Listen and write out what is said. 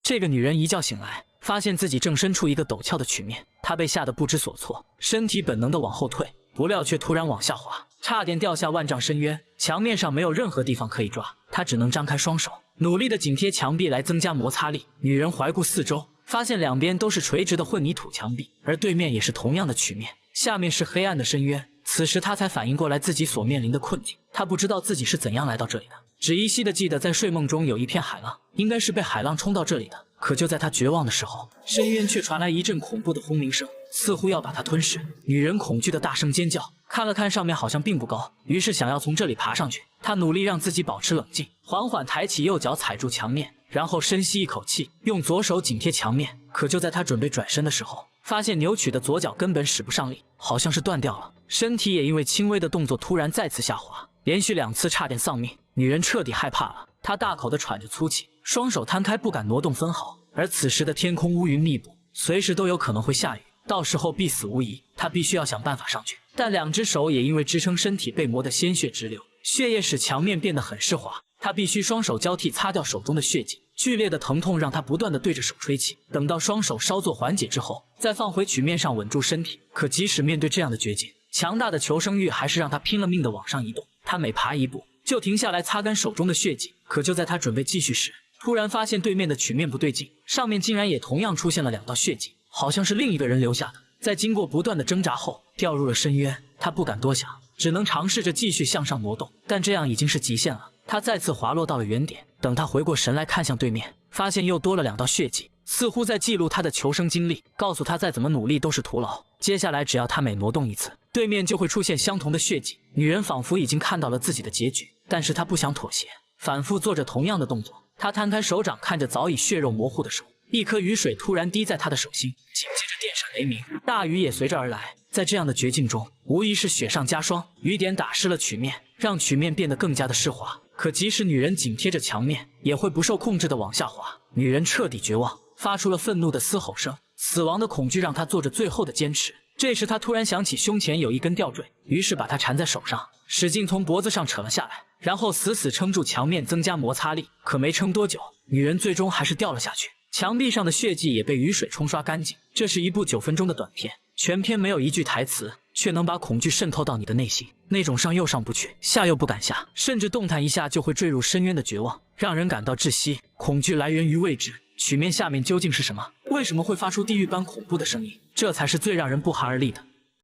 这个女人一觉醒来，发现自己正身处一个陡峭的曲面，她被吓得不知所措，身体本能的往后退，不料却突然往下滑，差点掉下万丈深渊。墙面上没有任何地方可以抓，她只能张开双手，努力的紧贴墙壁来增加摩擦力。女人环顾四周，发现两边都是垂直的混凝土墙壁，而对面也是同样的曲面，下面是黑暗的深渊。此时她才反应过来自己所面临的困境，她不知道自己是怎样来到这里的，只依稀的记得在睡梦中有一片海浪，应该是被海浪冲到这里的。可就在她绝望的时候，深渊却传来一阵恐怖的轰鸣声，似乎要把她吞噬。女人恐惧的大声尖叫，看了看上面好像并不高，于是想要从这里爬上去。她努力让自己保持冷静，缓缓抬起右脚踩住墙面，然后深吸一口气，用左手紧贴墙面。可就在她准备转身的时候，发现扭曲的左脚根本使不上力，好像是断掉了，身体也因为轻微的动作突然再次下滑，连续2次差点丧命。女人彻底害怕了，她大口的喘着粗气，双手摊开不敢挪动分毫。而此时的天空乌云密布，随时都有可能会下雨，到时候必死无疑。她必须要想办法上去，但2只手也因为支撑身体被磨得鲜血直流，血液使墙面变得很湿滑。她必须双手交替擦掉手中的血迹，剧烈的疼痛让她不断的对着手吹气。等到双手稍作缓解之后，再放回曲面上稳住身体。可即使面对这样的绝境，强大的求生欲还是让她拼了命的往上移动。她每爬一步就停下来擦干手中的血迹。可就在她准备继续时，突然发现对面的曲面不对劲，上面竟然也同样出现了2道血迹，好像是另一个人留下的。在经过不断的挣扎后，掉入了深渊。她不敢多想，只能尝试着继续向上挪动，但这样已经是极限了。她再次滑落到了原点。等她回过神来看向对面，发现又多了2道血迹，似乎在记录她的求生经历，告诉她再怎么努力都是徒劳。接下来只要她每挪动一次，对面就会出现相同的血迹。女人仿佛已经看到了自己的结局，但是她不想妥协，反复做着同样的动作。她摊开手掌，看着早已血肉模糊的手，一颗雨水突然滴在她的手心，紧接着电闪雷鸣，大雨也随着而来。在这样的绝境中，无疑是雪上加霜，雨点打湿了曲面，让曲面变得更加的湿滑。可即使女人紧贴着墙面，也会不受控制的往下滑。女人彻底绝望，发出了愤怒的嘶吼声。死亡的恐惧让她做着最后的坚持。这时她突然想起胸前有一根吊坠，于是把它缠在手上，使劲从脖子上扯了下来，然后死死撑住墙面，增加摩擦力。可没撑多久，女人最终还是掉了下去，墙壁上的血迹也被雨水冲刷干净。这是一部9分钟的短片，全片没有一句台词，却能把恐惧渗透到你的内心。那种上又上不去，下又不敢下，甚至动弹一下就会坠入深渊的绝望，让人感到窒息。恐惧来源于未知，曲面下面究竟是什么？为什么会发出地狱般恐怖的声音？这才是最让人不寒而栗的。